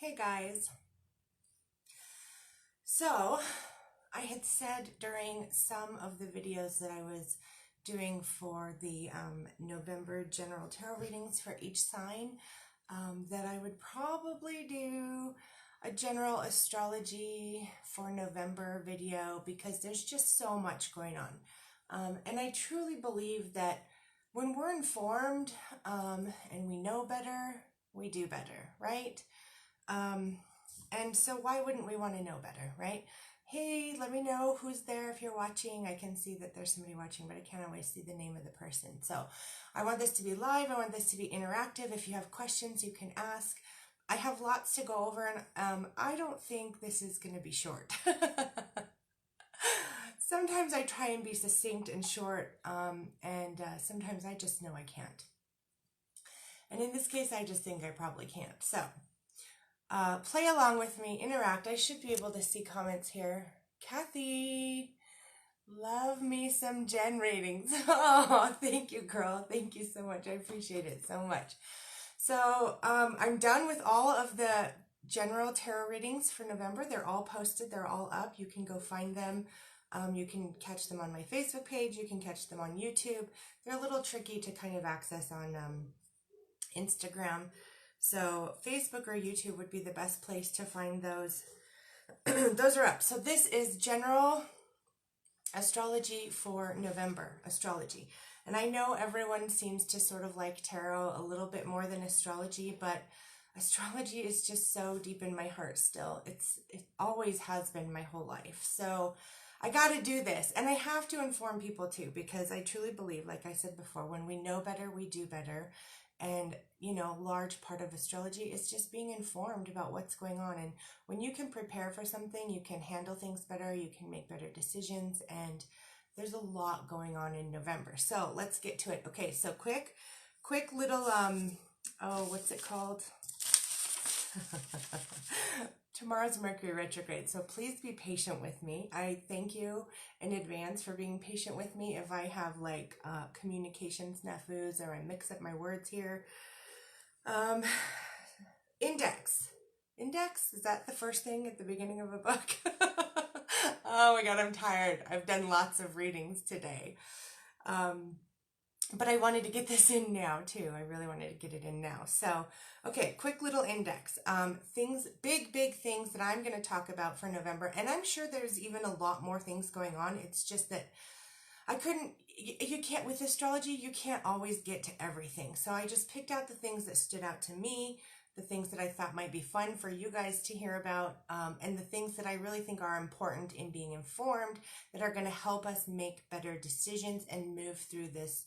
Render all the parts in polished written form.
Hey guys. So I had said during some of the videos that I was doing for the November general tarot readings for each sign that I would probably do a general astrology for November video because there's just so much going on. And I truly believe that when we're informed and we know better, we do better, right? And so why wouldn't we want to know better, right? Hey, let me know who's there if you're watching. I can see that there's somebody watching, but I can't always see the name of the person. So I want this to be live. I want this to be interactive. If you have questions, you can ask. I have lots to go over, and I don't think this is going to be short. Sometimes I try and be succinct and short, and sometimes I just know I can't. And in this case, I just think I probably can't. So play along with me, interact. I should be able to see comments here. Kathy, love me some Jenn readings. Oh, thank you, girl. Thank you so much. I appreciate it so much. So I'm done with all of the general tarot readings for November. They're all posted. They're all up. You can go find them. You can catch them on my Facebook page. You can catch them on YouTube. They're a little tricky to kind of access on Instagram. So Facebook or YouTube would be the best place to find those. Those are up. So this is general astrology for November astrology. And I know everyone seems to sort of like tarot a little bit more than astrology, but astrology is just so deep in my heart still. It always has been my whole life. So I got to do this, and I have to inform people too, because I truly believe, like I said before, when we know better, we do better. And, you know, large part of astrology is just being informed about what's going on. And when you can prepare for something, you can handle things better, you can make better decisions, and there's a lot going on in November. So let's get to it. Okay, so quick little, what's it called? Tomorrow's Mercury Retrograde, so please be patient with me. I thank you in advance for being patient with me if I have like communication snafus or I mix up my words here. Index, is that the first thing at the beginning of a book? Oh my god, I'm tired. I've done lots of readings today. But I wanted to get this in now too. I really wanted to get it in now. So, okay, quick little index. Things, big things that I'm going to talk about for November. And I'm sure there's even a lot more things going on. It's just that you can't, with astrology, you can't always get to everything. So I just picked out the things that stood out to me, the things that I thought might be fun for you guys to hear about, and the things that I really think are important in being informed, that are going to help us make better decisions and move through this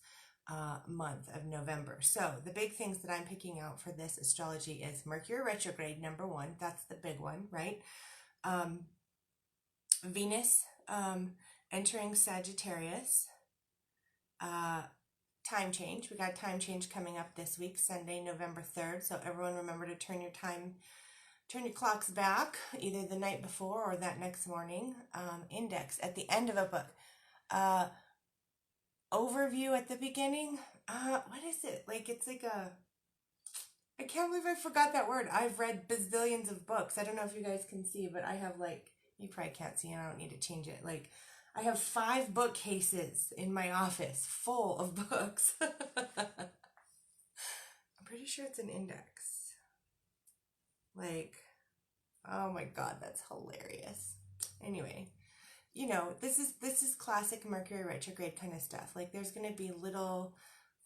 month of November. So the big things that I'm picking out for this astrology is Mercury Retrograde, number one. That's the big one, right? Venus entering Sagittarius. Time change. We got time change coming up this week, Sunday, November 3rd. So everyone remember to turn your clocks back, either the night before or that next morning. Index at the end of a book. Overview at the beginning. What is it? Like, it's like I can't believe I forgot that word. I've read bazillions of books. I don't know if you guys can see, but I have like, you probably can't see and I don't need to change it. Like, I have 5 bookcases in my office full of books. I'm pretty sure it's an index. Like, oh my god, that's hilarious. Anyway, you know, this is classic Mercury retrograde kind of stuff. Like, there's going to be little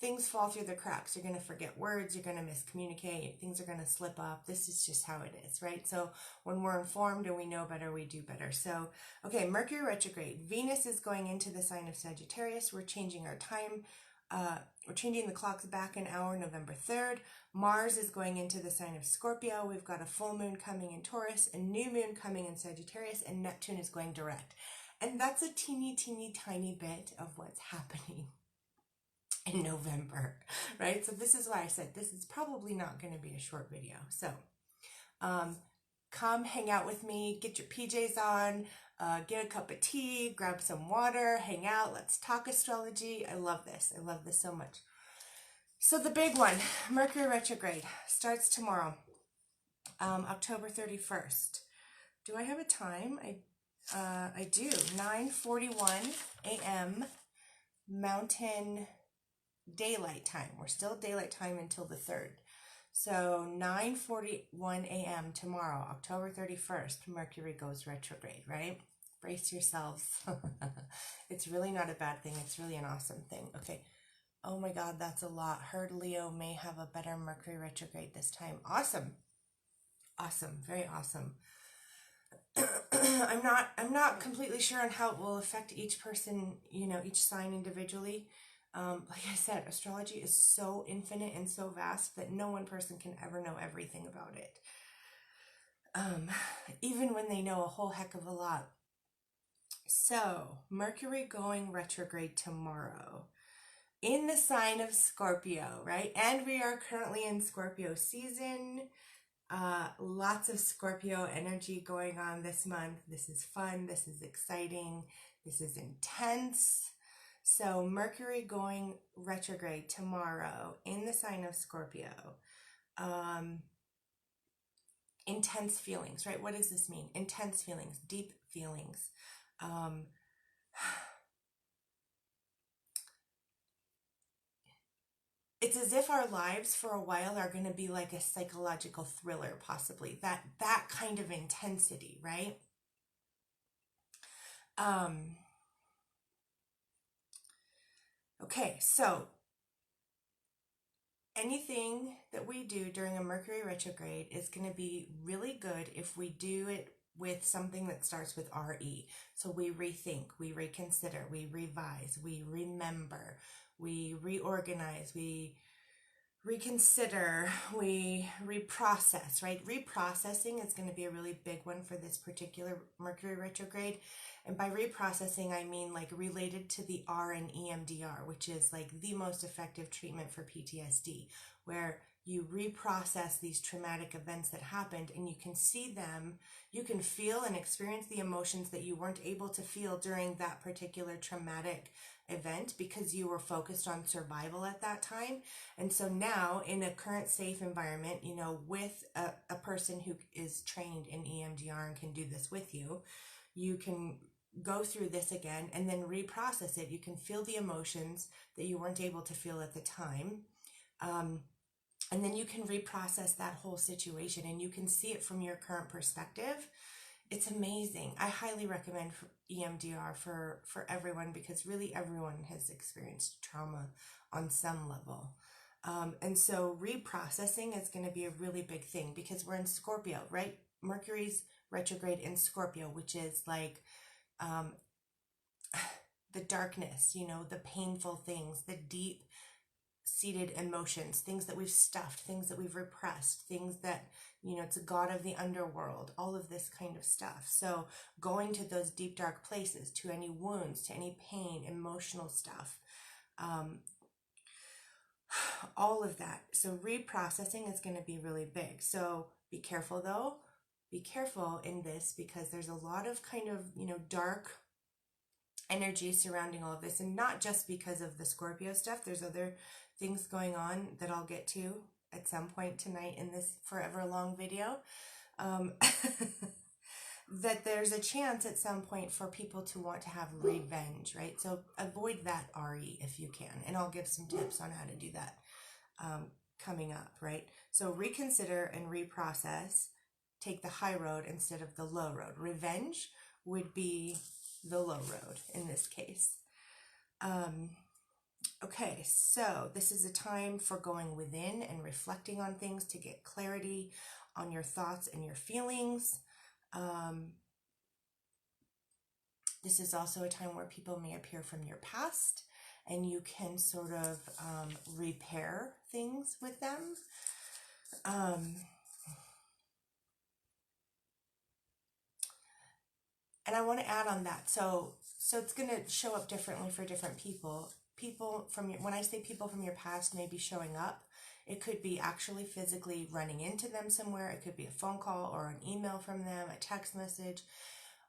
things fall through the cracks. You're going to forget words. You're going to miscommunicate. Things are going to slip up. This is just how it is, right? So when we're informed and we know better, we do better. So, okay, Mercury retrograde. Venus is going into the sign of Sagittarius. We're changing our time. We're changing the clocks back an hour, November 3rd. Mars is going into the sign of Scorpio. We've got a full moon coming in Taurus, a new moon coming in Sagittarius, and Neptune is going direct. And that's a teeny tiny bit of what's happening in November, right? So this is why I said this is probably not going to be a short video. So come hang out with me, get your PJs on, get a cup of tea, grab some water, hang out, let's talk astrology. I love this. I love this so much. So the big one, Mercury retrograde, starts tomorrow. October 31st. Do I have a time? I do. 9:41 a.m. Mountain Daylight Time. We're still daylight time until the 3rd. So 9:41 a.m. tomorrow, October 31st, Mercury goes retrograde, right? Brace yourselves. It's really not a bad thing. It's really an awesome thing. Okay. Oh my God, that's a lot. Herd Leo may have a better Mercury retrograde this time. Awesome. Awesome. Very awesome. I'm not completely sure on how it will affect each person, each sign individually. Like I said, astrology is so infinite and so vast that no one person can ever know everything about it. Even when they know a whole heck of a lot. So, Mercury going retrograde tomorrow in the sign of Scorpio, right? And we are currently in Scorpio season. Lots of Scorpio energy going on this month. This is fun. This is exciting. This is intense. So Mercury going retrograde tomorrow in the sign of Scorpio. Intense feelings, right? What does this mean? Intense feelings, deep feelings. It's as if our lives for a while are going to be like a psychological thriller, possibly. That kind of intensity, right? Okay, so anything that we do during a Mercury retrograde is going to be really good if we do it with something that starts with RE. So we rethink, we reconsider, we revise, we remember, we reorganize, we reconsider, we reprocess, right? Reprocessing is going to be a really big one for this particular Mercury retrograde. And by reprocessing, I mean like related to the R and EMDR, which is like the most effective treatment for PTSD, where you reprocess these traumatic events that happened and you can see them, you can feel and experience the emotions that you weren't able to feel during that particular traumatic event because you were focused on survival at that time. And so now in a current safe environment, with a person who is trained in EMDR and can do this with you, you can go through this again and then reprocess it. You can feel the emotions that you weren't able to feel at the time. And then you can reprocess that whole situation and you can see it from your current perspective. It's amazing. I highly recommend EMDR for everyone because really everyone has experienced trauma on some level. And so reprocessing is going to be a really big thing because we're in Scorpio, right? Mercury's retrograde in Scorpio, which is like the darkness, the painful things, the deep seated emotions, things that we've stuffed, things that we've repressed, things that, it's a god of the underworld, all of this kind of stuff. So going to those deep, dark places, to any wounds, to any pain, emotional stuff, all of that. So reprocessing is going to be really big. So be careful though. Be careful in this because there's a lot of kind of, dark energy surrounding all of this, and not just because of the Scorpio stuff. There's other things going on that I'll get to at some point tonight in this forever long video. That there's a chance at some point for people to want to have revenge, right? So avoid that RE if you can, and I'll give some tips on how to do that coming up, right? So reconsider and reprocess. Take the high road instead of the low road. Revenge would be the low road in this case. Okay, so this is a time for going within and reflecting on things to get clarity on your thoughts and your feelings. This is also a time where people may appear from your past and you can sort of repair things with them. And I want to add on that. So it's going to show up differently for different people. When I say people from your past may be showing up, it could be actually physically running into them somewhere. It could be a phone call or an email from them, a text message.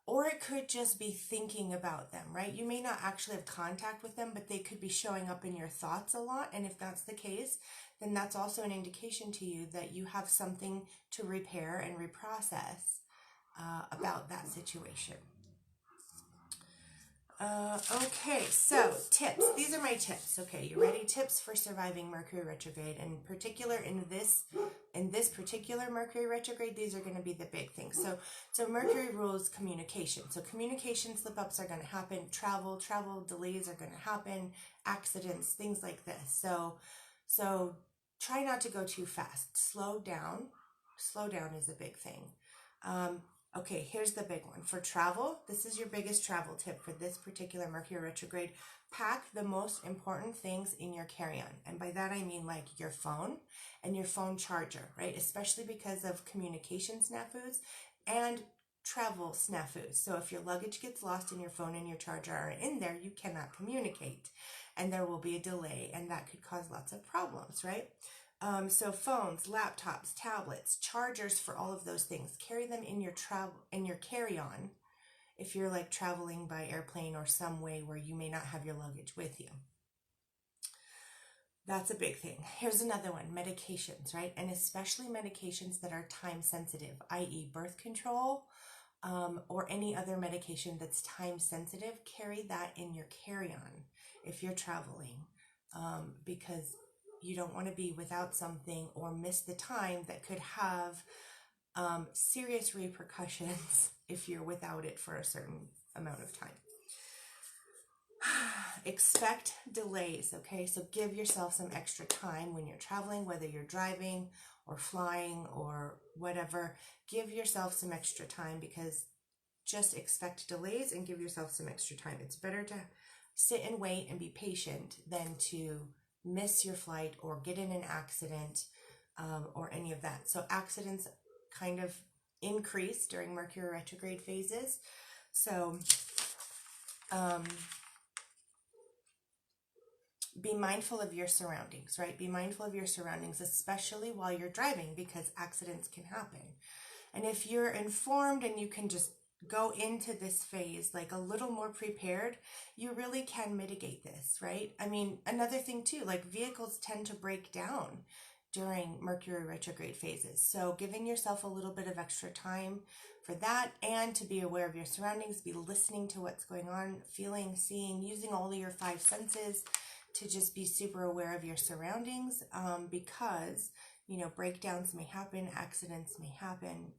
Or it could just be thinking about them, right? You may not actually have contact with them, but they could be showing up in your thoughts a lot. And if that's the case, then that's also an indication to you that you have something to repair and reprocess about that situation. Okay, so tips. These are my tips. Okay, you ready? Tips for surviving Mercury retrograde. In particular, in this particular Mercury retrograde, these are going to be the big things. So Mercury rules communication. So communication slip-ups are going to happen. Travel delays are going to happen. Accidents, things like this. So try not to go too fast. Slow down. Slow down is a big thing. Okay, here's the big one. For travel, this is your biggest travel tip for this particular Mercury retrograde. Pack the most important things in your carry-on. And by that I mean like your phone and your phone charger, right? Especially because of communication snafus and travel snafus. So if your luggage gets lost and your phone and your charger are in there, you cannot communicate. And there will be a delay, and that could cause lots of problems, right? So phones, laptops, tablets, chargers for all of those things. Carry them in your carry-on if you're like traveling by airplane or some way where you may not have your luggage with you. That's a big thing. Here's another one, medications, right? And especially medications that are time sensitive, i.e. birth control, or any other medication that's time sensitive. Carry that in your carry-on if you're traveling, because you don't want to be without something or miss the time that could have serious repercussions if you're without it for a certain amount of time. Expect delays, okay? So give yourself some extra time when you're traveling, whether you're driving or flying or whatever. Give yourself some extra time, because just expect delays and give yourself some extra time. It's better to sit and wait and be patient than to miss your flight or get in an accident or any of that. So accidents kind of increase during Mercury retrograde phases. So be mindful of your surroundings, right? Be mindful of your surroundings, especially while you're driving, because accidents can happen. And if you're informed and you can just go into this phase like a little more prepared, you really can mitigate this, right? I mean, another thing too, like vehicles tend to break down during Mercury retrograde phases. So giving yourself a little bit of extra time for that, and to be aware of your surroundings, be listening to what's going on, feeling, seeing, using all of your five senses to just be super aware of your surroundings, because, you know, breakdowns may happen, accidents may happen.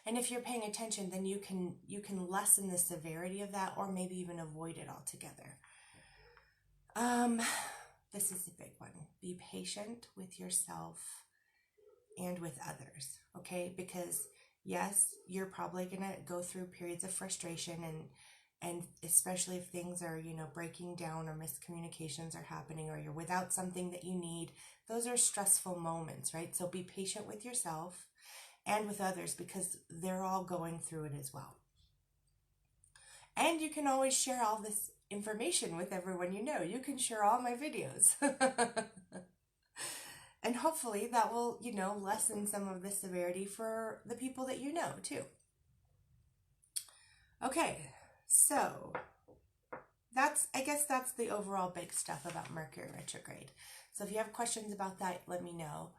And if you're paying attention, then you can lessen the severity of that, or maybe even avoid it altogether. This is a big one. Be patient with yourself and with others, okay? Because yes, you're probably gonna go through periods of frustration, and especially if things are, you know, breaking down or miscommunications are happening, or you're without something that you need. Those are stressful moments, right? So be patient with yourself and with others, because they're all going through it as well. And you can always share all this information with everyone you know. You can share all my videos. And hopefully that will, you know, lessen some of the severity for the people that you know too. Okay, so I guess that's the overall big stuff about Mercury retrograde. So if you have questions about that, let me know.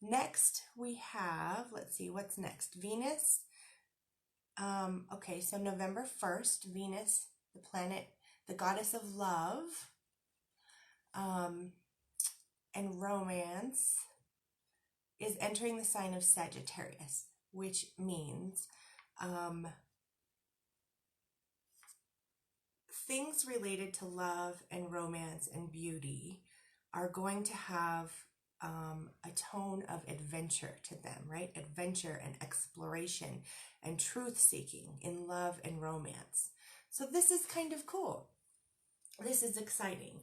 Next we have, let's see, what's next? Venus. Okay, so November 1st, Venus, the planet, the goddess of love, and romance, is entering the sign of Sagittarius, which means things related to love and romance and beauty are going to have a tone of adventure to them, right? Adventure and exploration and truth-seeking in love and romance. So this is kind of cool. This is exciting.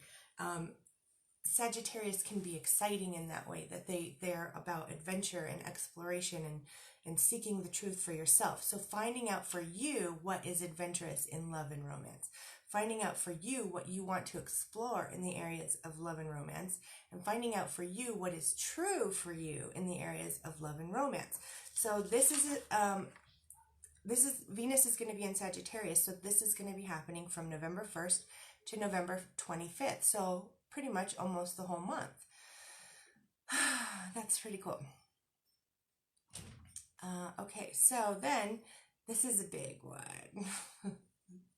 Sagittarius can be exciting in that way, that they're about adventure and exploration and seeking the truth for yourself. So finding out for you what is adventurous in love and romance. Finding out for you what you want to explore in the areas of love and romance, and finding out for you what is true for you in the areas of love and romance. So this is Venus is going to be in Sagittarius, so this is going to be happening from November 1st to November 25th. So pretty much almost the whole month. That's pretty cool. Okay, so then this is a big one.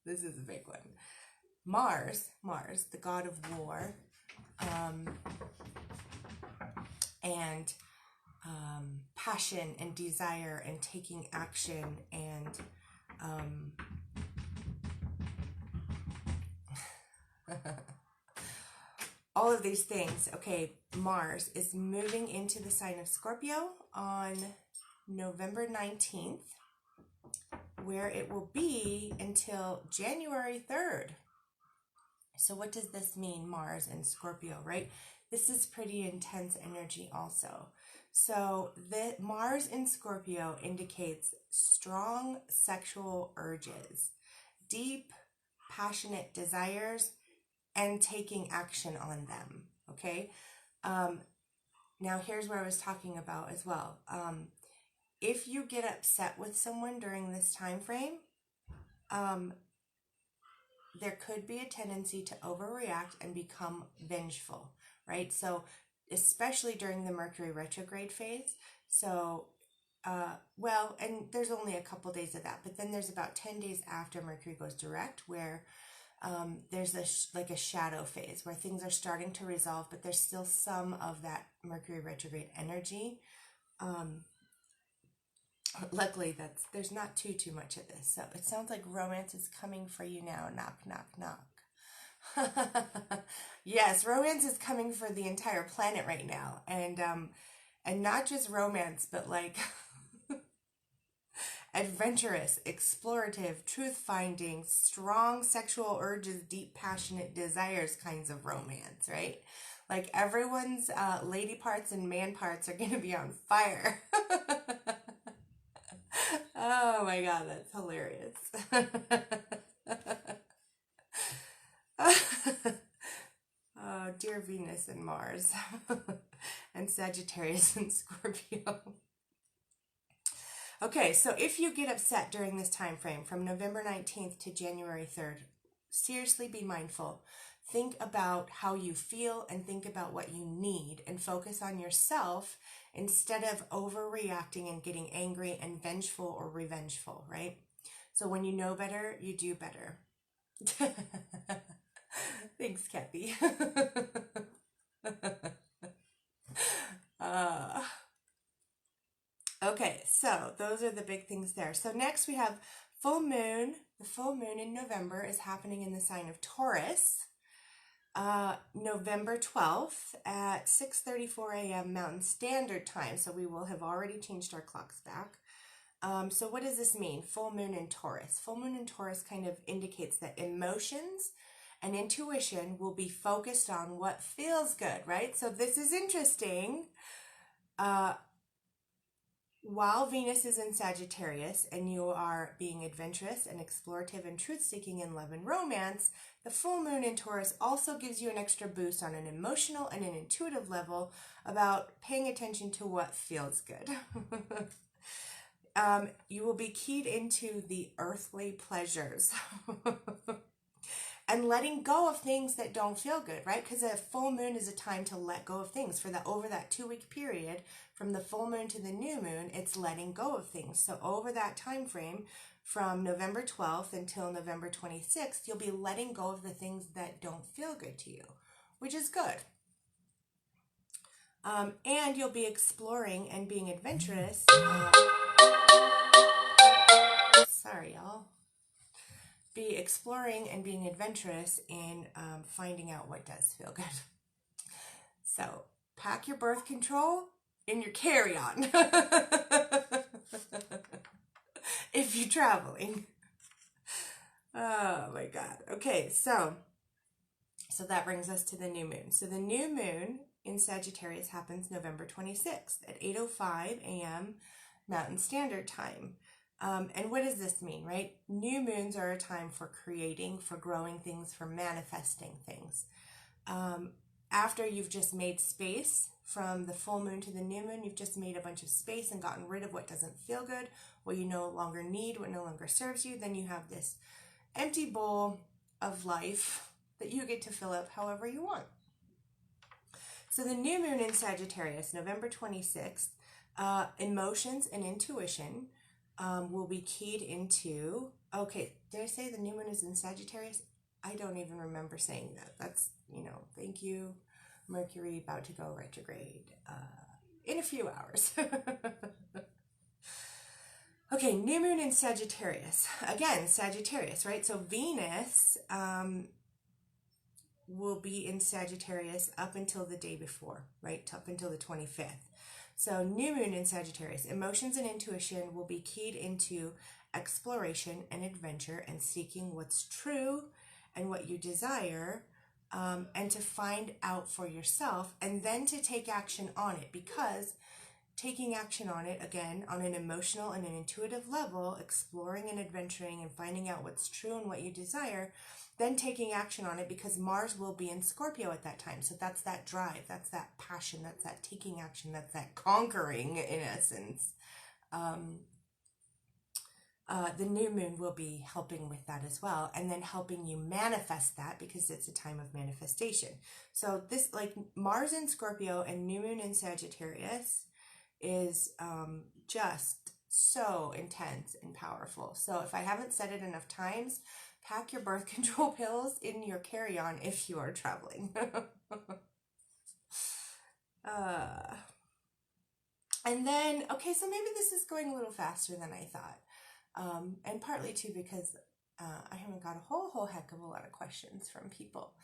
This is a big one. Mars, the god of war, and passion and desire and taking action and all of these things. Okay, Mars is moving into the sign of Scorpio on November 19th, where it will be until January 3rd. So what does this mean, Mars and Scorpio, right? This is pretty intense energy also. So the Mars in Scorpio indicates strong sexual urges, deep, passionate desires, and taking action on them, okay? Now here's where I was talking about as well. If you get upset with someone during this time frame, there could be a tendency to overreact and become vengeful, right? So especially during the Mercury retrograde phase. So, well, and there's only a couple days of that, but then there's about 10 days after Mercury goes direct where there's like a shadow phase where things are starting to resolve, but there's still some of that Mercury retrograde energy. Luckily, there's not too much of this. So it sounds like romance is coming for you now. Knock, knock, knock. Yes, romance is coming for the entire planet right now, and not just romance, but like adventurous, explorative, truth-finding, strong sexual urges, deep, passionate desires kinds of romance, right? Like everyone's lady parts and man parts are going to be on fire. Oh my God, that's hilarious. Oh, dear Venus and Mars and Sagittarius and Scorpio. Okay, so if you get upset during this time frame from November 19th to January 3rd, seriously be mindful. Think about how you feel and think about what you need and focus on yourself instead of overreacting and getting angry and vengeful or revengeful, right? So when you know better, you do better. Thanks, Kathy. Okay, so those are the big things there. So next we have full moon. The full moon in November is happening in the sign of Taurus. November 12th at 6:34 a.m. Mountain Standard Time. So we will have already changed our clocks back. So what does this mean? Full moon in Taurus. Full moon in Taurus kind of indicates that emotions and intuition will be focused on what feels good, right? So this is interesting. While Venus is in Sagittarius and you are being adventurous and explorative and truth-seeking in love and romance, the full moon in Taurus also gives you an extra boost on an emotional and an intuitive level about paying attention to what feels good. You will be keyed into the earthly pleasures and letting go of things that don't feel good, right? Because a full moon is a time to let go of things. Over that 2-week period, from the full moon to the new moon, it's letting go of things. So over that time frame, from November 12th until November 26th, you'll be letting go of the things that don't feel good to you, which is good. And you'll be exploring and being adventurous. Sorry, y'all. Be exploring and being adventurous in finding out what does feel good. So pack your birth control in your carry-on if you're traveling. Oh my God. Okay, so that brings us to the new moon. So the new moon in Sagittarius happens November 26th at 8:05 a.m. Mountain Standard Time. And what does this mean, right? New moons are a time for creating, for growing things, for manifesting things. After you've just made space from the full moon to the new moon, you've just made a bunch of space and gotten rid of what doesn't feel good, what you no longer need, what no longer serves you. Then you have this empty bowl of life that you get to fill up however you want. So the new moon in Sagittarius, November 26th, emotions and intuition will be keyed into, okay, did I say the new moon is in Sagittarius? I don't even remember saying that. That's, thank you, Mercury, about to go retrograde in a few hours. Okay, new moon in Sagittarius. Again, Sagittarius, right? So Venus will be in Sagittarius up until the day before, right? Up until the 25th. So new moon in Sagittarius, emotions and intuition will be keyed into exploration and adventure and seeking what's true and what you desire, and to find out for yourself and then to take action on it, because taking action on it, again, on an emotional and an intuitive level, exploring and adventuring and finding out what's true and what you desire, then taking action on it, because Mars will be in Scorpio at that time. So that's that drive, that's that passion, that's that taking action, that's that conquering, in essence. The new moon will be helping with that as well, and then helping you manifest that, because it's a time of manifestation. So this, like Mars in Scorpio and new moon in Sagittarius, is just so intense and powerful. So if I haven't said it enough times, pack your birth control pills in your carry-on if you are traveling. And then, okay, so maybe this is going a little faster than I thought. And partly too because I haven't got a whole heck of a lot of questions from people.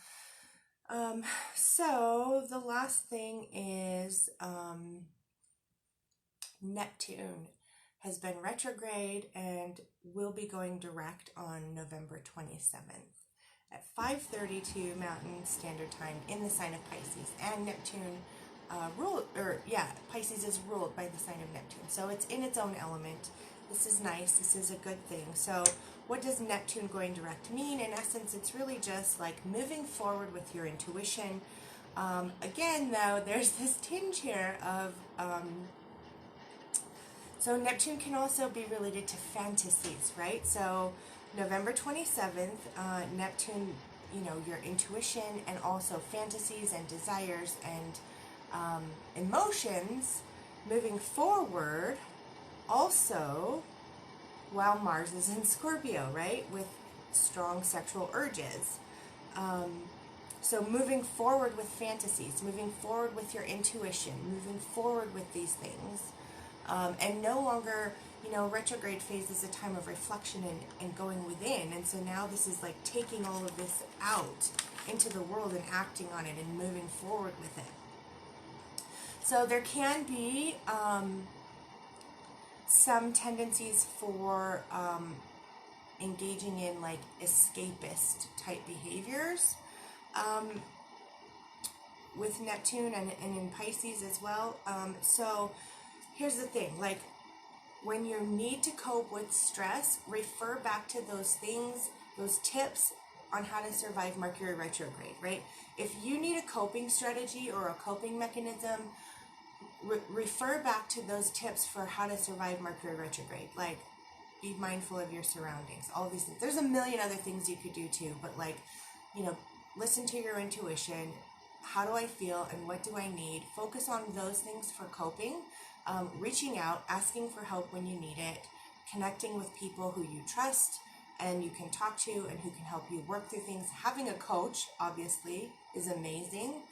So the last thing is Neptune has been retrograde and will be going direct on November 27th at 5:32 Mountain Standard Time in the sign of Pisces. And Neptune Pisces is ruled by the sign of Neptune. So it's in its own element. This is nice. This is a good thing. So what does Neptune going direct mean? In essence, it's really just like moving forward with your intuition. Again, though, there's this tinge here of... So Neptune can also be related to fantasies, right? So November 27th, Neptune, your intuition and also fantasies and desires and emotions moving forward, also while Mars is in Scorpio, right? With strong sexual urges. So moving forward with fantasies, moving forward with your intuition, moving forward with these things. And no longer, retrograde phase is a time of reflection and going within. And so now this is like taking all of this out into the world and acting on it and moving forward with it. So there can be some tendencies for engaging in like escapist type behaviors with Neptune and in Pisces as well. So here's the thing, like when you need to cope with stress, refer back to those things, those tips on how to survive Mercury retrograde, right? If you need a coping strategy or a coping mechanism, refer back to those tips for how to survive Mercury retrograde. Like, be mindful of your surroundings, all these things. There's a million other things you could do too, but like, listen to your intuition. How do I feel and what do I need? Focus on those things for coping. Reaching out, asking for help when you need it, connecting with people who you trust and you can talk to and who can help you work through things. Having a coach, obviously, is amazing.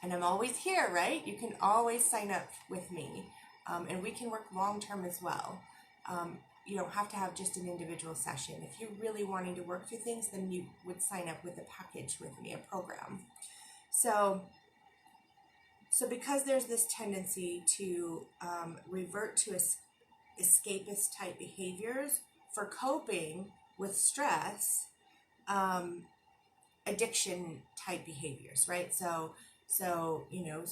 And I'm always here, right? You can always sign up with me. And we can work long-term as well. You don't have to have just an individual session. If you're really wanting to work through things, then you would sign up with a package with me, a program. So because there's this tendency to revert to escapist type behaviors for coping with stress, addiction type behaviors, right? So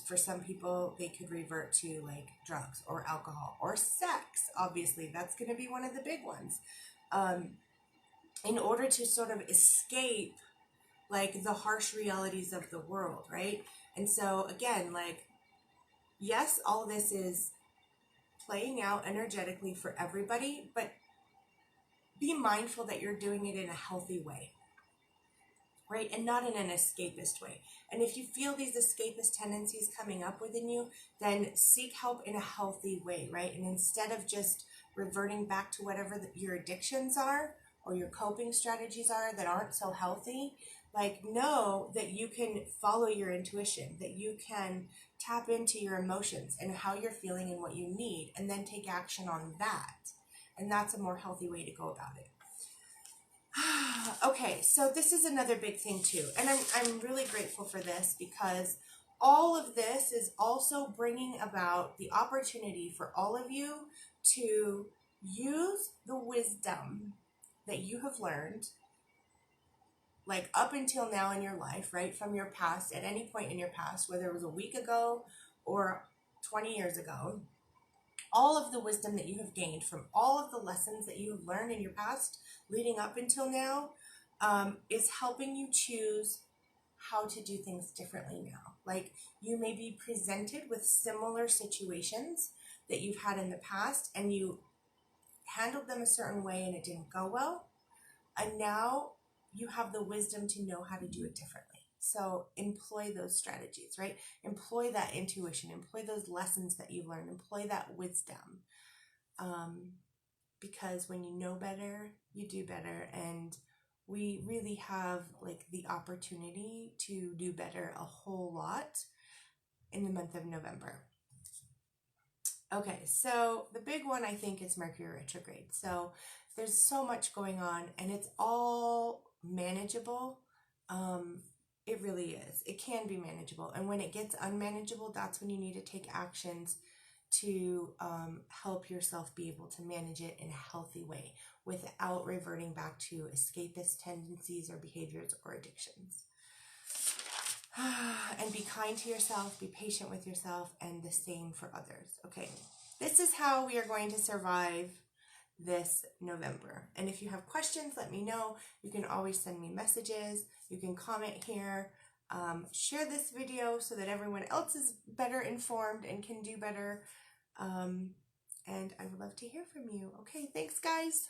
for some people, they could revert to like drugs or alcohol or sex. Obviously, that's going to be one of the big ones. In order to sort of escape like the harsh realities of the world, right? And so again, like, yes, all of this is playing out energetically for everybody, but be mindful that you're doing it in a healthy way, right? And not in an escapist way. And if you feel these escapist tendencies coming up within you, then seek help in a healthy way, right? And instead of just reverting back to whatever your addictions are or your coping strategies are that aren't so healthy, like, know that you can follow your intuition, that you can tap into your emotions and how you're feeling and what you need, and then take action on that. And that's a more healthy way to go about it. Okay, so this is another big thing too, and I'm really grateful for this, because all of this is also bringing about the opportunity for all of you to use the wisdom that you have learned, like up until now in your life, right, from your past, at any point in your past, whether it was a week ago or 20 years ago. All of the wisdom that you have gained from all of the lessons that you have learned in your past leading up until now is helping you choose how to do things differently now. Like, you may be presented with similar situations that you've had in the past, and you handled them a certain way and it didn't go well. And now you have the wisdom to know how to do it differently. So employ those strategies, right? Employ that intuition, employ those lessons that you've learned, employ that wisdom. Because when you know better, you do better. And we really have like the opportunity to do better a whole lot in the month of November. Okay, so the big one, I think, is Mercury retrograde. So there's so much going on, and it's all manageable. It really is. It can be manageable. And when it gets unmanageable, that's when you need to take actions to help yourself be able to manage it in a healthy way without reverting back to escapist tendencies or behaviors or addictions. And be kind to yourself, be patient with yourself, and the same for others. Okay, this is how we are going to survive this November. And if you have questions, let me know. You can always send me messages. You can comment here. Share this video so that everyone else is better informed and can do better. And I would love to hear from you. Okay, thanks guys.